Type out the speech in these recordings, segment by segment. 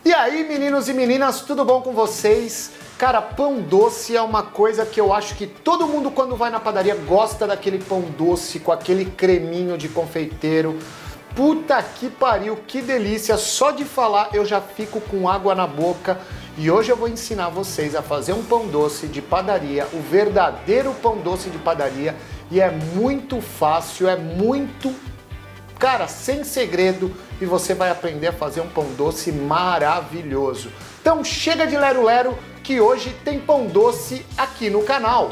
E aí, meninos e meninas, tudo bom com vocês? Cara, pão doce é uma coisa que eu acho que todo mundo quando vai na padaria gosta daquele pão doce com aquele creminho de confeiteiro. Puta que pariu, que delícia! Só de falar eu já fico com água na boca. E hoje eu vou ensinar vocês a fazer um pão doce de padaria, o verdadeiro pão doce de padaria. E é muito fácil, é muito, cara, sem segredo. E você vai aprender a fazer um pão doce maravilhoso. Então chega de lero-lero, que hoje tem pão doce aqui no canal.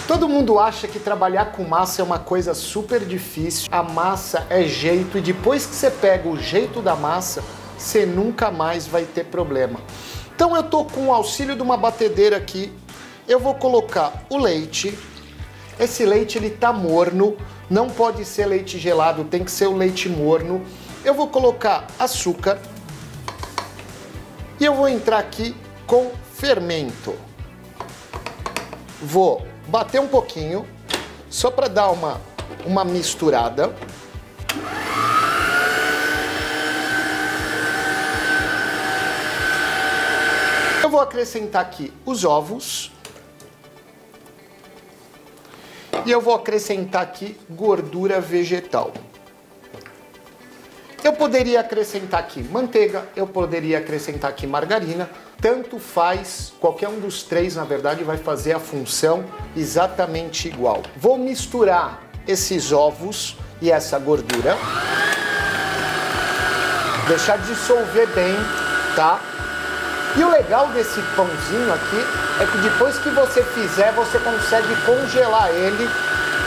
Todo mundo acha que trabalhar com massa é uma coisa super difícil. A massa é jeito e depois que você pega o jeito da massa, você nunca mais vai ter problema. Então eu tô com o auxílio de uma batedeira aqui. Eu vou colocar o leite. Esse leite ele tá morno, não pode ser leite gelado, tem que ser o leite morno. Eu vou colocar açúcar e eu vou entrar aqui com fermento. Vou bater um pouquinho, só para dar uma misturada. Eu vou acrescentar aqui os ovos. E eu vou acrescentar aqui gordura vegetal. Eu poderia acrescentar aqui manteiga, eu poderia acrescentar aqui margarina, tanto faz, qualquer um dos três, na verdade, vai fazer a função exatamente igual. Vou misturar esses ovos e essa gordura, deixar dissolver bem, tá? E o legal desse pãozinho aqui é que depois que você fizer, você consegue congelar ele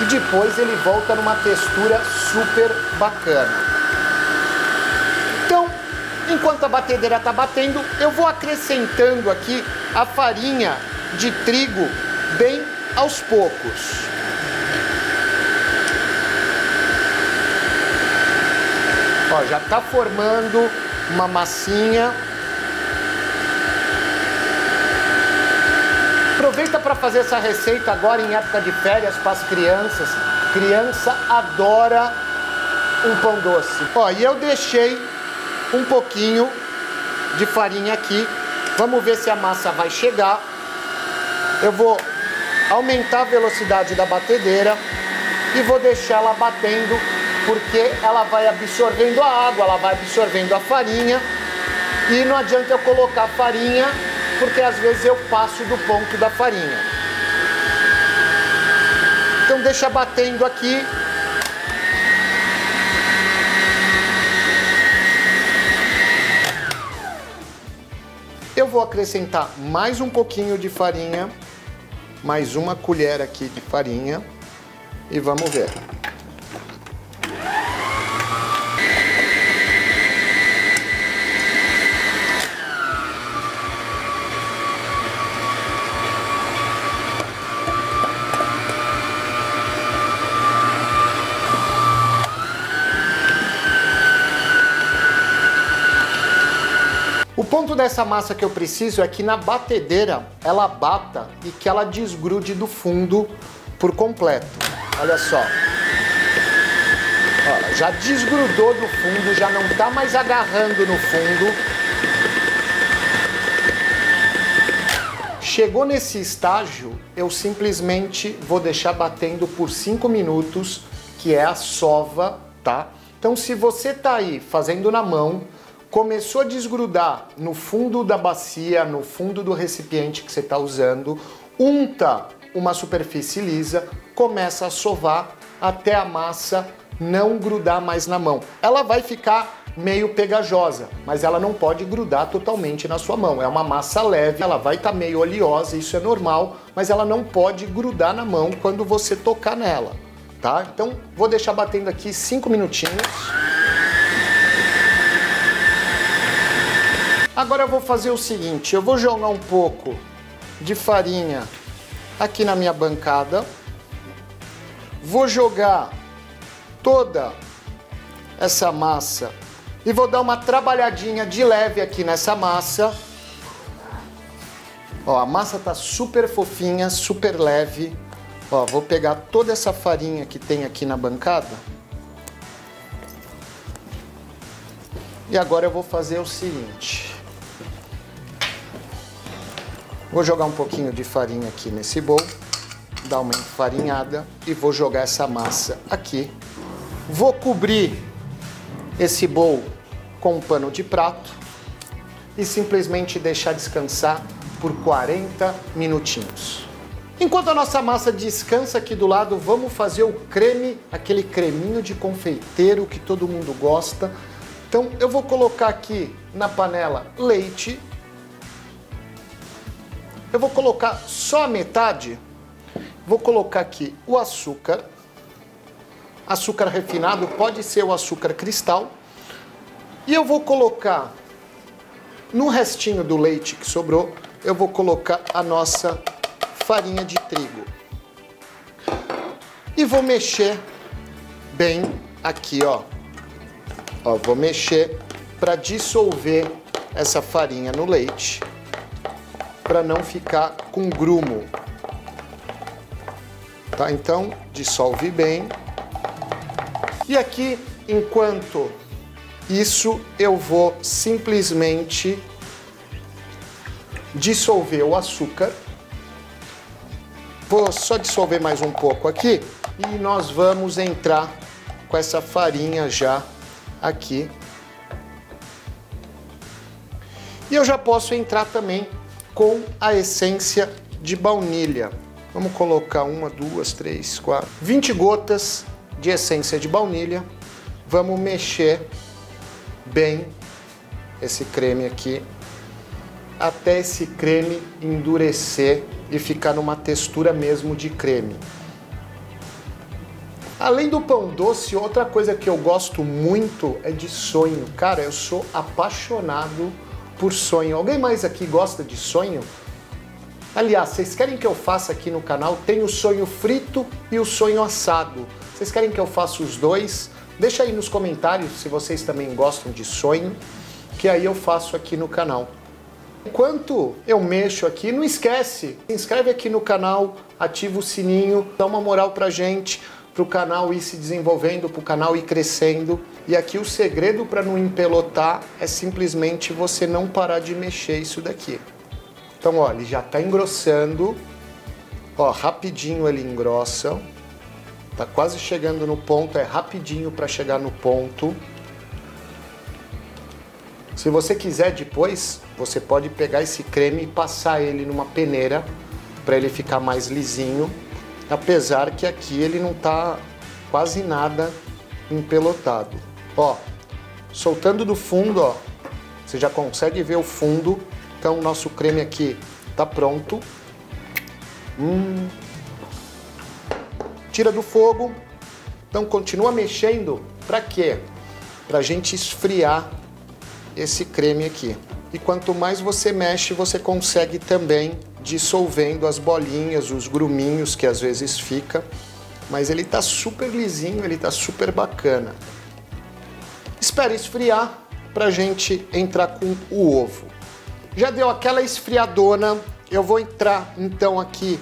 e depois ele volta numa textura super bacana. Então, enquanto a batedeira está batendo, eu vou acrescentando aqui a farinha de trigo bem aos poucos. Ó, já está formando uma massinha. Aproveita para fazer essa receita agora em época de férias para as crianças. Criança adora um pão doce. Ó, e eu deixei um pouquinho de farinha aqui. Vamos ver se a massa vai chegar. Eu vou aumentar a velocidade da batedeira e vou deixar ela batendo, porque ela vai absorvendo a água, ela vai absorvendo a farinha. E não adianta eu colocar farinha, porque às vezes eu passo do ponto da farinha. Então deixa batendo aqui. Eu vou acrescentar mais um pouquinho de farinha, mais uma colher aqui de farinha e vamos ver. O ponto dessa massa que eu preciso é que na batedeira ela bata e que ela desgrude do fundo por completo. Olha só. Olha, já desgrudou do fundo, já não está mais agarrando no fundo. Chegou nesse estágio, eu simplesmente vou deixar batendo por 5 minutos, que é a sova, tá? Então se você tá aí fazendo na mão, começou a desgrudar no fundo da bacia, no fundo do recipiente que você está usando, unta uma superfície lisa, começa a sovar até a massa não grudar mais na mão. Ela vai ficar meio pegajosa, mas ela não pode grudar totalmente na sua mão. É uma massa leve, ela vai estar meio oleosa, isso é normal, mas ela não pode grudar na mão quando você tocar nela, tá? Então vou deixar batendo aqui 5 minutinhos. Agora eu vou fazer o seguinte, eu vou jogar um pouco de farinha aqui na minha bancada, vou jogar toda essa massa e vou dar uma trabalhadinha de leve aqui nessa massa. Ó, a massa tá super fofinha, super leve. Ó, vou pegar toda essa farinha que tem aqui na bancada. E agora eu vou fazer o seguinte. Vou jogar um pouquinho de farinha aqui nesse bowl, dar uma enfarinhada e vou jogar essa massa aqui. Vou cobrir esse bowl com um pano de prato e simplesmente deixar descansar por 40 minutinhos. Enquanto a nossa massa descansa aqui do lado, vamos fazer o creme, aquele creminho de confeiteiro que todo mundo gosta. Então eu vou colocar aqui na panela leite. Eu vou colocar só a metade. Vou colocar aqui o açúcar. Açúcar refinado, pode ser o açúcar cristal. E eu vou colocar no restinho do leite que sobrou, eu vou colocar a nossa farinha de trigo. E vou mexer bem aqui, ó. Ó, vou mexer para dissolver essa farinha no leite, para não ficar com grumo. Tá? Então, dissolve bem. E aqui, enquanto isso, eu vou simplesmente dissolver o açúcar. Vou só dissolver mais um pouco aqui e nós vamos entrar com essa farinha já aqui. E eu já posso entrar também com a essência de baunilha. Vamos colocar 1, 2, 3, 4, 20 gotas de essência de baunilha. Vamos mexer bem esse creme aqui, até esse creme endurecer e ficar numa textura mesmo de creme. Além do pão doce, outra coisa que eu gosto muito é de sonho. Cara, eu sou apaixonado por sonho. Alguém mais aqui gosta de sonho? Aliás, vocês querem que eu faça aqui no canal? Tem o sonho frito e o sonho assado. Vocês querem que eu faça os dois? Deixa aí nos comentários se vocês também gostam de sonho, que aí eu faço aqui no canal. Enquanto eu mexo aqui, não esquece, se inscreve aqui no canal, ativa o sininho, dá uma moral pra gente, pro canal ir se desenvolvendo, pro canal ir crescendo. E aqui o segredo para não empelotar é simplesmente você não parar de mexer isso daqui. Então, ó, ele já tá engrossando, ó, rapidinho ele engrossa. Tá quase chegando no ponto, é rapidinho para chegar no ponto. Se você quiser depois, você pode pegar esse creme e passar ele numa peneira para ele ficar mais lisinho, apesar que aqui ele não tá quase nada empelotado. Ó, soltando do fundo, ó, você já consegue ver o fundo. Então o nosso creme aqui tá pronto. Tira do fogo. Então continua mexendo. Para quê? Pra gente esfriar esse creme aqui. E quanto mais você mexe, você consegue também dissolvendo as bolinhas, os gruminhos que às vezes fica. Mas ele tá super lisinho, ele tá super bacana. Espera esfriar pra gente entrar com o ovo. Já deu aquela esfriadona, eu vou entrar então aqui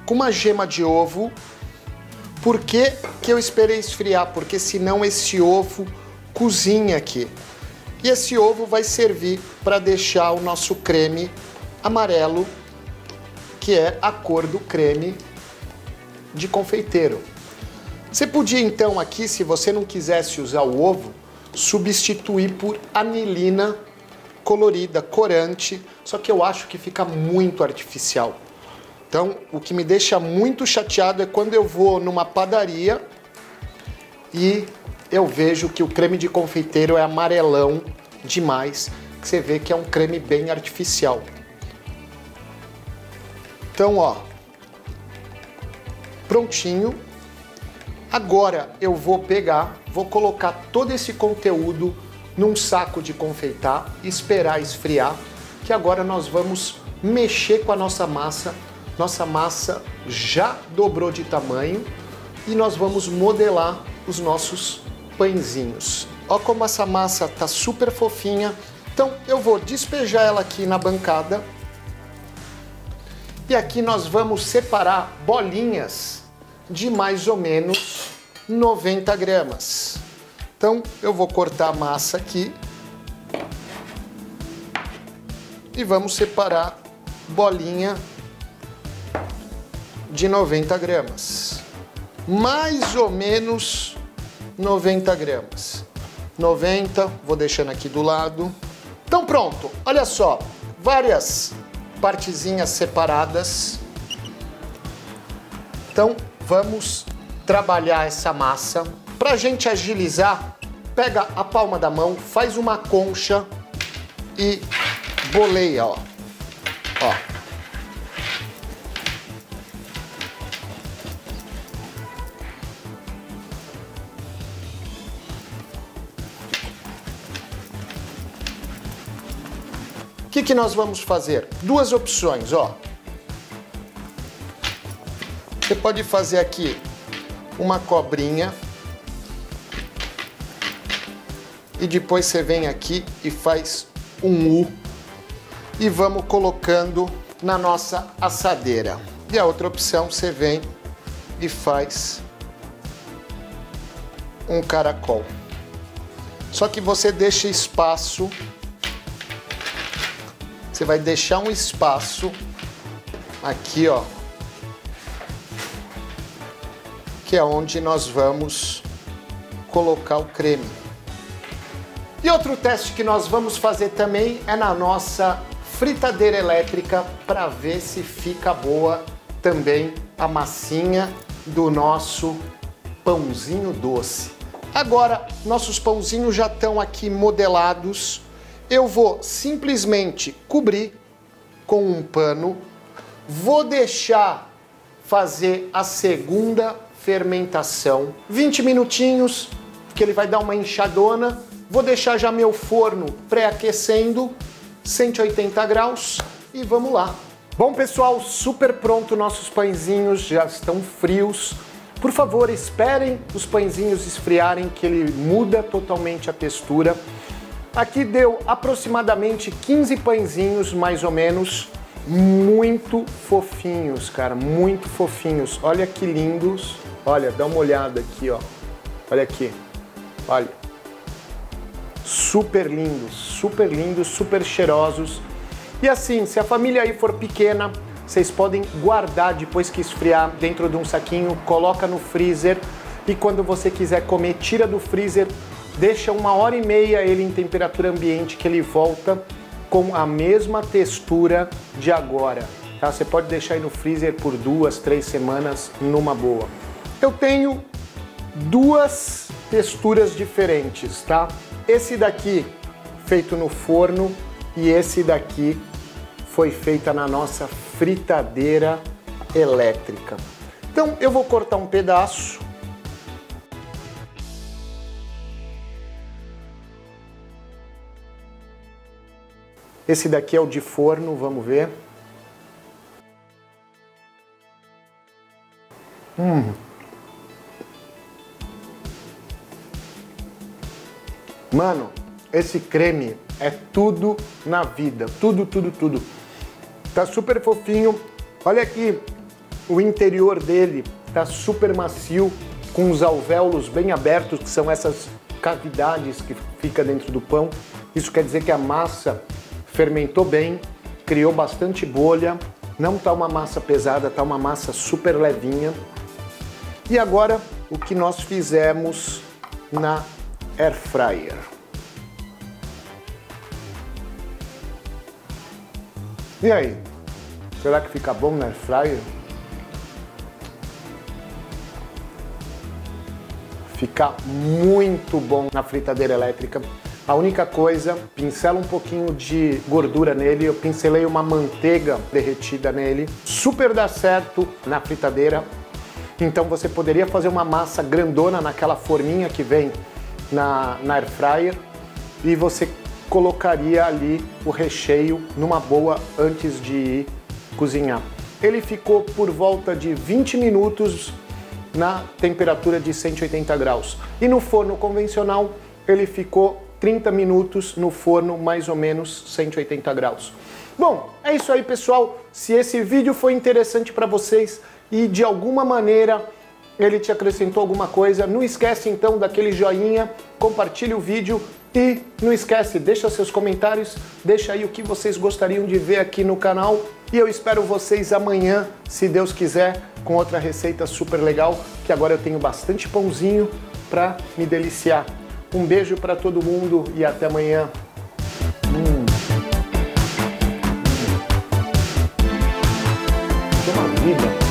com uma gema de ovo. Por que que eu esperei esfriar? Porque senão esse ovo cozinha aqui. E esse ovo vai servir para deixar o nosso creme amarelo, que é a cor do creme de confeiteiro. Você podia então aqui, se você não quisesse usar o ovo, substituir por anilina colorida, corante, só que eu acho que fica muito artificial. Então, o que me deixa muito chateado é quando eu vou numa padaria e eu vejo que o creme de confeiteiro é amarelão demais, que você vê que é um creme bem artificial. Então, ó, prontinho. Agora eu vou pegar, vou colocar todo esse conteúdo num saco de confeitar, esperar esfriar, que agora nós vamos mexer com a nossa massa. Nossa massa já dobrou de tamanho e nós vamos modelar os nossos pãezinhos. Olha como essa massa tá super fofinha. Então eu vou despejar ela aqui na bancada. E aqui nós vamos separar bolinhas de mais ou menos 90 gramas. Então eu vou cortar a massa aqui e vamos separar bolinha de 90 gramas. Mais ou menos 90 gramas. 90, vou deixando aqui do lado. Então pronto, olha só, várias partezinhas separadas. Então vamos trabalhar essa massa. Pra gente agilizar, pega a palma da mão, faz uma concha e boleia, ó. Ó. O que nós vamos fazer? Duas opções, ó. Você pode fazer aqui uma cobrinha e depois você vem aqui e faz um U e vamos colocando na nossa assadeira. E a outra opção, você vem e faz um caracol. Só que você deixa espaço. Você vai deixar um espaço aqui, ó, que é onde nós vamos colocar o creme. E outro teste que nós vamos fazer também é na nossa fritadeira elétrica para ver se fica boa também a massinha do nosso pãozinho doce. Agora, nossos pãozinhos já estão aqui modelados. Eu vou simplesmente cobrir com um pano, vou deixar fazer a segunda fermentação, 20 minutinhos, que ele vai dar uma inchadona, vou deixar já meu forno pré-aquecendo, 180 graus e vamos lá. Bom pessoal, super pronto, nossos pãezinhos já estão frios. Por favor, esperem os pãezinhos esfriarem, que ele muda totalmente a textura. Aqui deu aproximadamente 15 pãezinhos, mais ou menos, muito fofinhos, cara, muito fofinhos. Olha que lindos. Olha, dá uma olhada aqui, ó. Olha aqui, olha. Super lindos, super cheirosos. E assim, se a família aí for pequena, vocês podem guardar depois que esfriar dentro de um saquinho, coloca no freezer e quando você quiser comer, tira do freezer. Deixa 1h30 ele em temperatura ambiente que ele volta com a mesma textura de agora, tá? Você pode deixar aí no freezer por 2, 3 semanas numa boa. Eu tenho duas texturas diferentes, tá? Esse daqui feito no forno e esse daqui foi feita na nossa fritadeira elétrica. Então eu vou cortar um pedaço. Esse daqui é o de forno, vamos ver. Mano, esse creme é tudo na vida. Tudo. Tá super fofinho. Olha aqui, o interior dele tá super macio, com os alvéolos bem abertos, que são essas cavidades que fica dentro do pão. Isso quer dizer que a massa fermentou bem, criou bastante bolha, não tá uma massa pesada, tá uma massa super levinha. E agora o que nós fizemos na Air Fryer. E aí, será que fica bom na Air Fryer? Fica muito bom na fritadeira elétrica. A única coisa, pincela um pouquinho de gordura nele, eu pincelei uma manteiga derretida nele. Super dá certo na fritadeira. Então você poderia fazer uma massa grandona naquela forminha que vem na Air Fryer e você colocaria ali o recheio numa boa antes de ir cozinhar. Ele ficou por volta de 20 minutos na temperatura de 180 graus. E no forno convencional ele ficou 30 minutos no forno, mais ou menos 180 graus. Bom, é isso aí pessoal. Se esse vídeo foi interessante para vocês e de alguma maneira ele te acrescentou alguma coisa. Não esquece então daquele joinha, compartilhe o vídeo e não esquece, deixa seus comentários, deixa aí o que vocês gostariam de ver aqui no canal e eu espero vocês amanhã, se Deus quiser, com outra receita super legal, que agora eu tenho bastante pãozinho para me deliciar. Um beijo para todo mundo e até amanhã. Que maravilha!